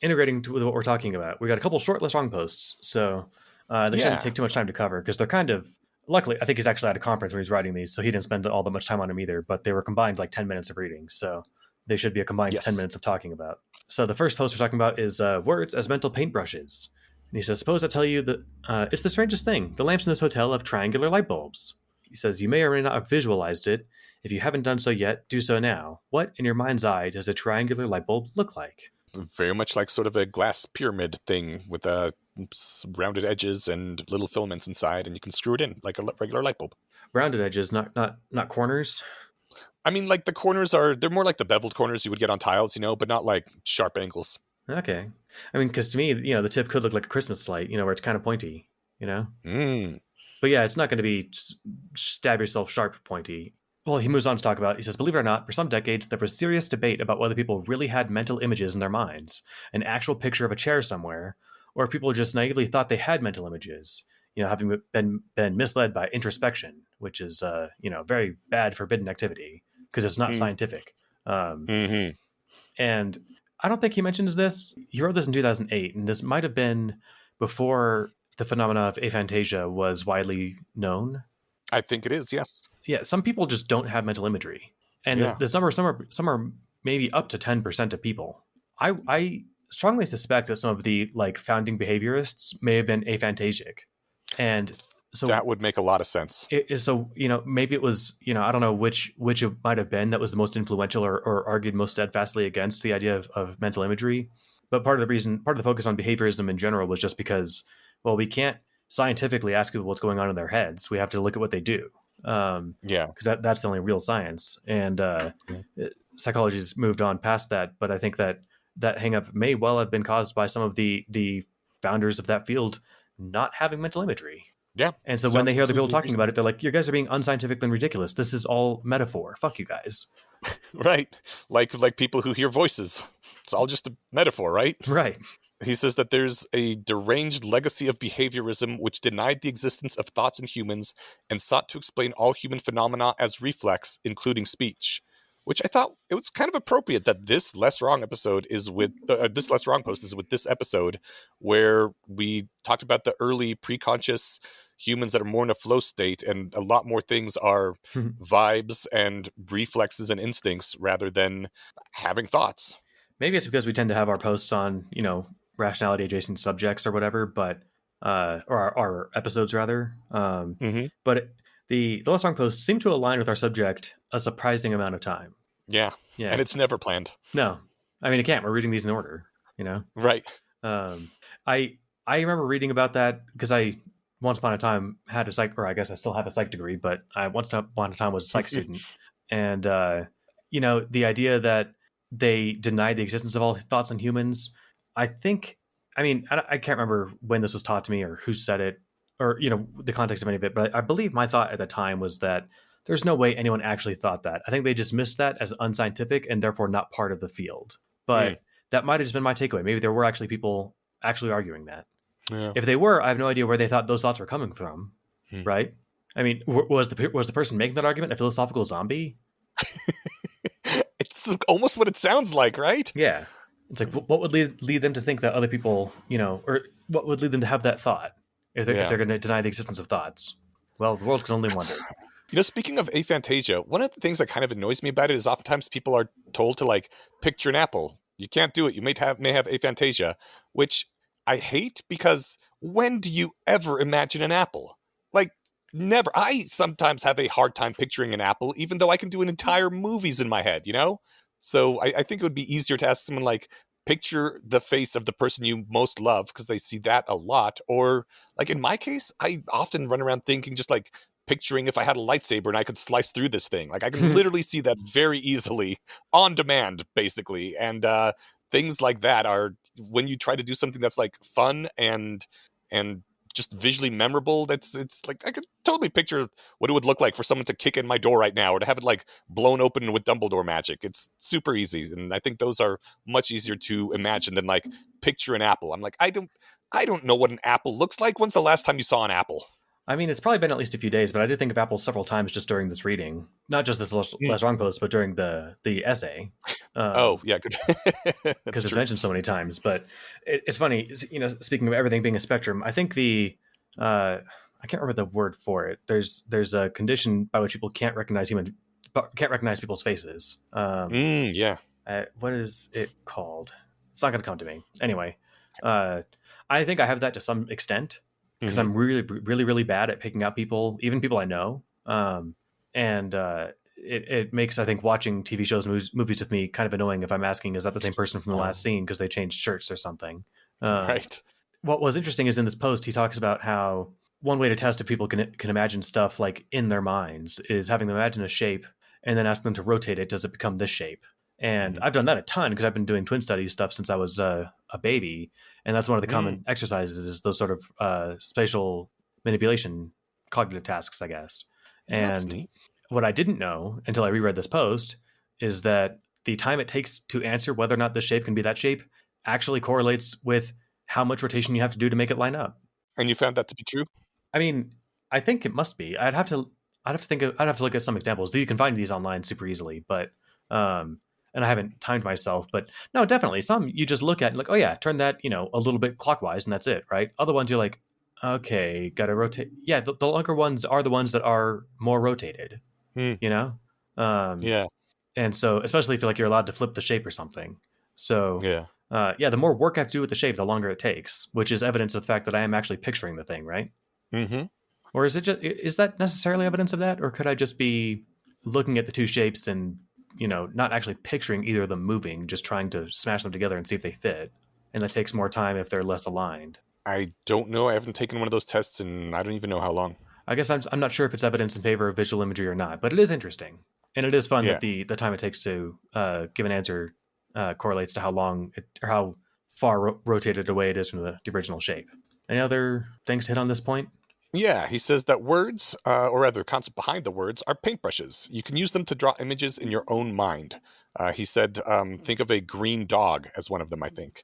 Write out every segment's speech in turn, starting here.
integrating with what we're talking about, we got a couple short LessWrong posts, so they shouldn't Yeah. take too much time to cover because they're kind of. Luckily, I think he's actually at a conference when he's writing these, so he didn't spend all that much time on them either. But they were combined like 10 minutes of reading, so they should be a combined 10 Yes. minutes of talking about. So the first post we're talking about is words as mental paintbrushes. And he says, suppose I tell you that it's the strangest thing. The lamps in this hotel have triangular light bulbs. He says, you may or may not have visualized it. If you haven't done so yet, do so now. What, in your mind's eye, does a triangular light bulb look like? Very much like sort of a glass pyramid thing with rounded edges and little filaments inside, and you can screw it in like a regular light bulb. Rounded edges, not corners. I mean, like the corners they're more like the beveled corners you would get on tiles, but not like sharp angles. Okay. I mean, because to me, the tip could look like a Christmas light, where it's kind of pointy, Mm. But yeah, it's not going to be stab yourself sharp pointy. Well, he moves on to talk about, he says, believe it or not, for some decades, there was serious debate about whether people really had mental images in their minds, an actual picture of a chair somewhere, or if people just naively thought they had mental images, having been misled by introspection, which is, very bad, forbidden activity, because it's not scientific. Mm-hmm. And I don't think he mentions this. He wrote this in 2008, and this might have been before the phenomena of aphantasia was widely known. I think it is, yes. Yeah, some people just don't have mental imagery, and Yeah. this number, some are maybe up to 10% of people. I strongly suspect that some of the founding behaviorists may have been aphantasic, and so that would make a lot of sense. Maybe it was I don't know which it might have been that was the most influential or argued most steadfastly against the idea of mental imagery. But part of the focus on behaviorism in general was just because, well, we can't scientifically ask people what's going on in their heads. We have to look at what they do. Because that's the only real science, and psychology's moved on past that. But I think that hang-up may well have been caused by some of the founders of that field not having mental imagery. Yeah. And so when they hear the people talking about it, they're like, you guys are being unscientific and ridiculous. This is all metaphor. Fuck you guys. Right. Like people who hear voices. It's all just a metaphor, right? Right. He says that there's a deranged legacy of behaviorism which denied the existence of thoughts in humans and sought to explain all human phenomena as reflex, including speech. Which I thought it was kind of appropriate that this LessWrong episode is with this LessWrong post is with this episode, where we talked about the early preconscious humans that are more in a flow state, and a lot more things are vibes and reflexes and instincts rather than having thoughts. Maybe it's because we tend to have our posts on rationality adjacent subjects or whatever, but or our episodes rather. But the LessWrong posts seem to align with our subject a surprising amount of time. Yeah. And it's never planned. No, I mean, it can't. We're reading these in order, Right. I remember reading about that because I once upon a time had a psych, or I guess I still have a psych degree, but I once upon a time was a psych student, and the idea that they denied the existence of all thoughts in humans. I can't remember when this was taught to me or who said it, or the context of any of it, but I believe my thought at the time was that there's no way anyone actually thought that. I think they dismissed that as unscientific and therefore not part of the field. But that might have just been my takeaway. Maybe there were actually people actually arguing that. Yeah. If they were, I have no idea where they thought those thoughts were coming from. Right? I mean, was the person making that argument a philosophical zombie? It's almost what it sounds like, right? Yeah. It's like, what would lead them to think that other people, or what would lead them to have that thought if they're going to deny the existence of thoughts? Well, the world can only wonder. Speaking of aphantasia, one of the things that kind of annoys me about it is oftentimes people are told to picture an apple. You can't do it. You may have aphantasia, which I hate because when do you ever imagine an apple? Never. I sometimes have a hard time picturing an apple, even though I can do an entire movies in my head, So I think it would be easier to ask someone picture the face of the person you most love, because they see that a lot. Or in my case, I often run around thinking just picturing if I had a lightsaber and I could slice through this thing. I can literally see that very easily on demand, basically. And things like that are when you try to do something that's fun and just visually memorable. It's I could totally picture what it would look like for someone to kick in my door right now, or to have it blown open with Dumbledore magic. It's super easy, and I think those are much easier to imagine than picture an apple. I'm I don't know what an apple looks like. When's the last time you saw an apple? I mean, it's probably been at least a few days, but I did think of Apple several times just during this reading, not just this Mm. less wrong post, but during the essay, Oh, yeah, good. That's because it's true. mentioned so many times. But it's funny, speaking of everything being a spectrum, I think I can't remember the word for it. There's a condition by which people can't recognize people's faces. Yeah. What is it called? It's not going to come to me. Anyway, uh, I think I have that to some extent because Hmm. I'm really, really, really bad at picking out people, even people I know. And it makes, I think, watching TV shows, movies with me kind of annoying if I'm asking, is that the same person from the Oh, last scene because they changed shirts or something? Um, right. what was interesting is in this post, he talks about how one way to test if people can imagine stuff like in their minds is having them imagine a shape and then ask them to rotate it. Does it become this shape? And Hmm. I've done that a ton because I've been doing twin studies stuff since I was a baby, and that's one of the Mm. common exercises is those sort of spatial manipulation cognitive tasks, I guess. Oh, that's And neat. what I didn't know until I reread this post is that the time it takes to answer whether or not this shape can be that shape actually correlates with how much rotation you have to do to make it line up. And you found that to be true? I mean, I think it must be. I'd have to look at some examples. You can find these online super easily, but um and I haven't timed myself, but no, definitely some you just look at and like, oh yeah, turn that, a little bit clockwise and that's it, right? Other ones you're like, okay, gotta rotate. Yeah, the longer ones are the ones that are more rotated, Mm. you know? Um Yeah. and so especially if you're allowed to flip the shape or something. So Yeah. yeah, the more work I have to do with the shape, the longer it takes, which is evidence of the fact that I am actually picturing the thing, right? Hmm. Or is that necessarily evidence of that, or could I just be looking at the two shapes and not actually picturing either of them moving, just trying to smash them together and see if they fit, and that takes more time if they're less aligned? I don't know. I haven't taken one of those tests and I don't even know how long. I guess I'm not sure if it's evidence in favor of visual imagery or not, but it is interesting, and it is fun that Yeah. the time it takes to give an answer correlates to how long or how far rotated away it is from the original shape. Any other things to hit on this point? Yeah, he says that words, or rather, the concept behind the words, are paintbrushes. You can use them to draw images in your own mind. He said, think of a green dog as one of them, I think.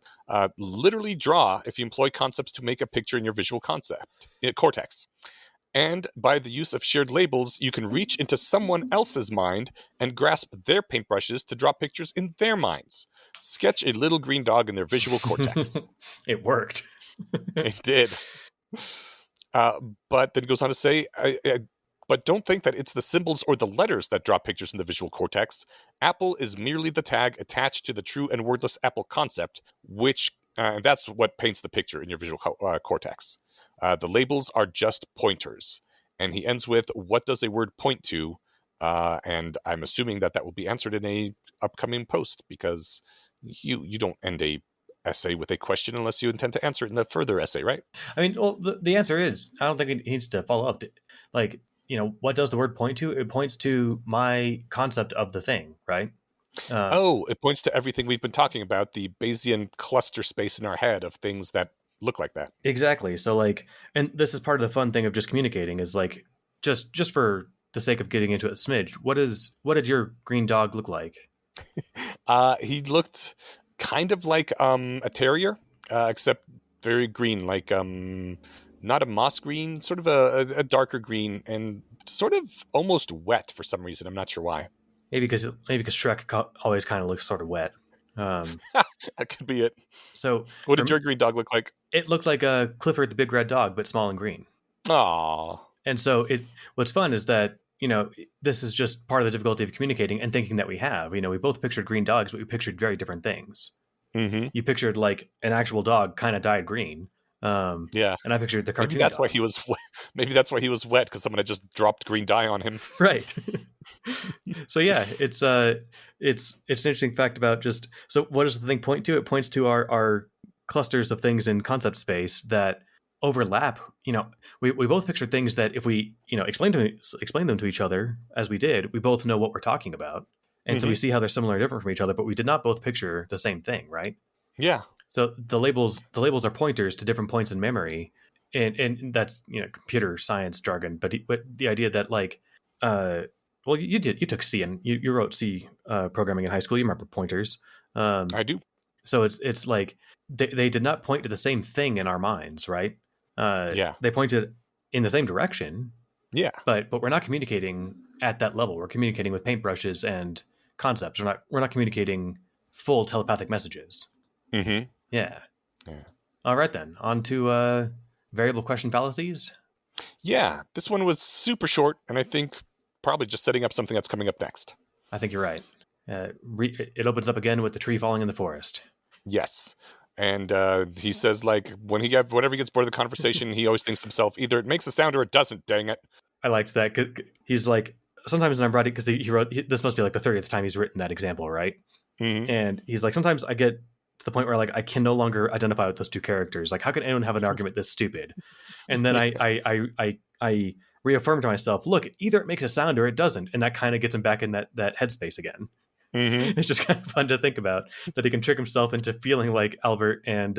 Literally draw if you employ concepts to make a picture in your visual cortex. And by the use of shared labels, you can reach into someone else's mind and grasp their paintbrushes to draw pictures in their minds. Sketch a little green dog in their visual cortex. It worked. It did. Uh, but then goes on to say, but don't think that it's the symbols or the letters that draw pictures in the visual cortex. Apple is merely the tag attached to the true and wordless Apple concept, which that's what paints the picture in your visual cortex. The labels are just pointers. And he ends with, what does a word point to? And I'm assuming that will be answered in a upcoming post, because you don't end a essay with a question unless you intend to answer it in the further essay, right? I mean, well, the answer is I don't think it needs to follow up. Like, what does the word point to? It points to my concept of the thing, right? Uh, Oh, it points to everything we've been talking about, the Bayesian cluster space in our head of things that look like that. exactly. So, like, and this is part of the fun thing of just communicating is like, just for the sake of getting into it a smidge, what did your green dog look like? He looked kind of like a terrier, except very green, like not a moss green, sort of a darker green, and sort of almost wet for some reason. I'm not sure why. Maybe because Shrek always kind of looks sort of wet. Um, That could be it. so What for did me, your green dog look like? it looked like a Clifford the Big Red Dog, but small and green. Aw. And so what's fun is that, this is just part of the difficulty of communicating and thinking that we have. We both pictured green dogs, but we pictured very different things. Mm-hmm. You pictured like an actual dog kind of dyed green. Yeah. And I pictured the Maybe cartoon that's why dog. he was. Maybe that's why he was wet, because someone had just dropped green dye on him. Right. So yeah, it's an interesting fact about just so what does the thing point to? It points to our clusters of things in concept space that overlap. We both pictured things that if we explain them to each other as we did, we both know what we're talking about, and so we Mm-hmm. see how they're similar and different from each other, but we did not both picture the same thing, right? Yeah. So the labels are pointers to different points in memory, and that's computer science jargon, but the idea that like well, you took C and you wrote C programming in high school. You remember pointers. I do. So it's like they did not point to the same thing in our minds, right? Yeah. They pointed in the same direction, Yeah. but we're not communicating at that level. We're communicating with paintbrushes and concepts. We're not communicating full telepathic messages. Mm-hmm. Yeah. Yeah. All right then. On to variable question fallacies. Yeah. This one was super short, and I think probably just setting up something that's coming up next. I think you're right. It opens up again with the tree falling in the forest. Yes. And he says, like, whenever he gets bored of the conversation, he always thinks to himself, either it makes a sound or it doesn't, dang it. I liked that. He's like, sometimes when I'm writing, because he wrote, this must be like the 30th time he's written that example, right? Mm-hmm. And he's like, sometimes I get to the point where like I can no longer identify with those two characters. Like, how can anyone have an argument this stupid? And then I reaffirm to myself, look, either it makes a sound or it doesn't, and that kind of gets him back in that headspace again. Mm-hmm. It's just kind of fun to think about that he can trick himself into feeling like Albert and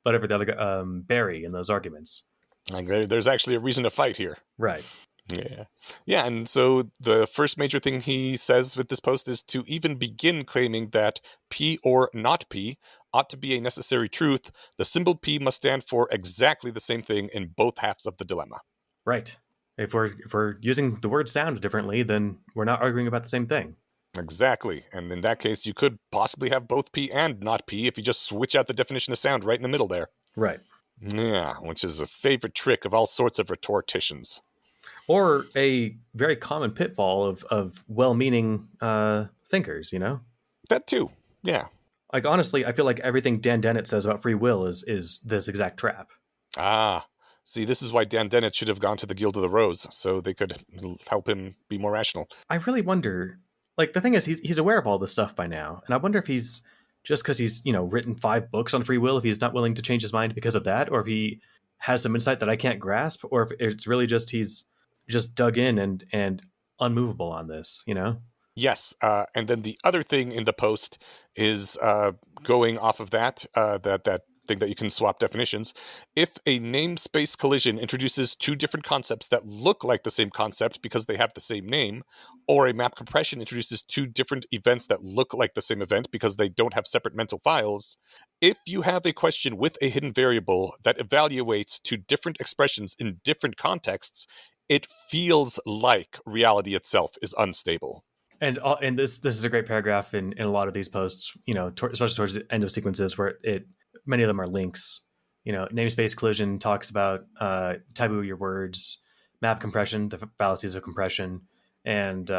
whatever the other guy, Barry in those arguments. Like, there's actually a reason to fight here. Right. Yeah. Yeah, and so the first major thing he says with this post is to even begin claiming that P or not P ought to be a necessary truth, the symbol P must stand for exactly the same thing in both halves of the dilemma. Right. If we're using the word sound differently, then we're not arguing about the same thing. Exactly. And in that case, you could possibly have both P and not P if you just switch out the definition of sound right in the middle there. Right. Yeah, which is a favorite trick of all sorts of rhetoricians. Or a very common pitfall of well-meaning thinkers, you know? That too. Yeah. Like, honestly, I feel like everything Dan Dennett says about free will is this exact trap. Ah. See, this is why Dan Dennett should have gone to the Guild of the Rose, so they could help him be more rational. I really wonder, like, the thing is, he's aware of all this stuff by now, and I wonder if he's, just because he's, written 5 books on free will, if he's not willing to change his mind because of that, or if he has some insight that I can't grasp, or if it's really just he's just dug in and unmovable on this, Yes, and then the other thing in the post is going off of that thing that you can swap definitions. If a namespace collision introduces 2 different concepts that look like the same concept because they have the same name, or a map compression introduces 2 different events that look like the same event because they don't have separate mental files, if you have a question with a hidden variable that evaluates 2 different expressions in different contexts, it feels like reality itself is unstable. And this is a great paragraph in a lot of these posts, especially towards the end of sequences where many of them are links. Namespace collision talks about taboo your words, map compression, the fallacies of compression, and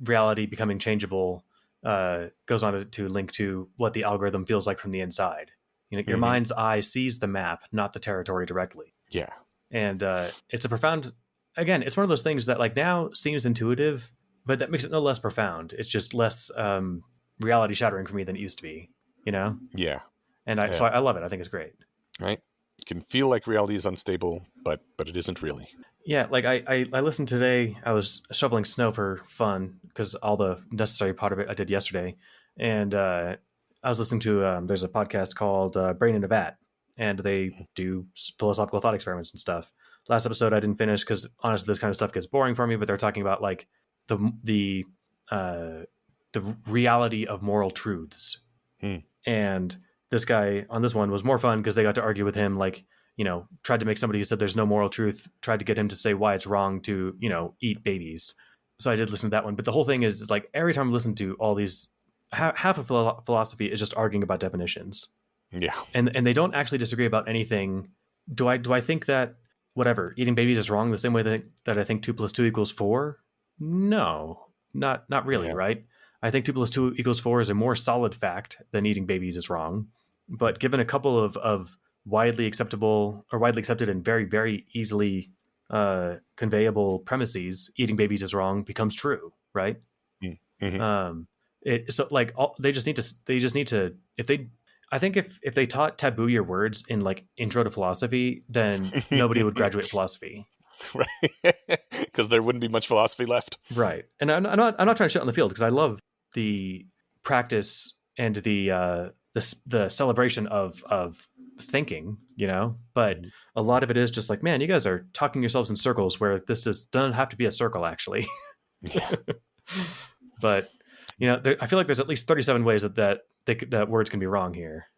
reality becoming changeable goes on to link to what the algorithm feels like from the inside. Your mind's eye sees the map, not the territory directly. Yeah. And it's a profound, again, it's one of those things that like now seems intuitive, but that makes it no less profound. It's just less reality shattering for me than it used to be, Yeah. And so I love it. I think it's great. Right. It can feel like reality is unstable, but it isn't really. Yeah, like I listened today. I was shoveling snow for fun because all the necessary part of it I did yesterday, and I was listening to there's a podcast called Brain in a Vat, and they do philosophical thought experiments and stuff. Last episode I didn't finish because honestly this kind of stuff gets boring for me. But they're talking about like the reality of moral truths, and this guy on this one was more fun because they got to argue with him, like, tried to make somebody who said there's no moral truth, tried to get him to say why it's wrong to, eat babies. So I did listen to that one. But the whole thing is like every time I listen to all these, half of philosophy is just arguing about definitions. Yeah. And they don't actually disagree about anything. Do I think that, whatever, eating babies is wrong the same way that I think 2 + 2 = 4? No, not really, right? I think 2 + 2 = 4 is a more solid fact than eating babies is wrong. But given a couple of widely acceptable or widely accepted and very, very easily conveyable premises, eating babies is wrong becomes true, right? Mm-hmm. They just need to I think if they taught taboo your words in like intro to philosophy, then nobody would graduate philosophy. Right. Because there wouldn't be much philosophy left. Right. And I'm not trying to shit on the field because I love the practice and the celebration of thinking, but a lot of it is just like, man, you guys are talking yourselves in circles where doesn't have to be a circle actually. Yeah. But I feel like there's at least 37 ways that words can be wrong here.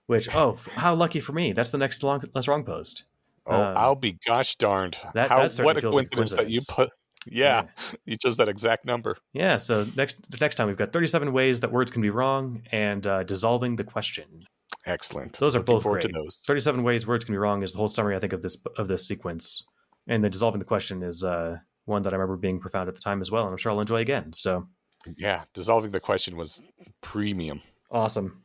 Which, how lucky for me! That's the next LessWrong post. Oh, I'll be gosh darned. That What certainly a feels like a coincidence that you coincidence. put. Yeah, Yeah. you chose that exact number. Yeah, so next time we've got 37 ways that words can be wrong and dissolving the question. Excellent. Those are Looking both forward to great. those. 37 ways words can be wrong is the whole summary I think of this sequence. And the dissolving the question is one that I remember being profound at the time as well, and I'm sure I'll enjoy again. So Yeah, dissolving the question was premium. awesome.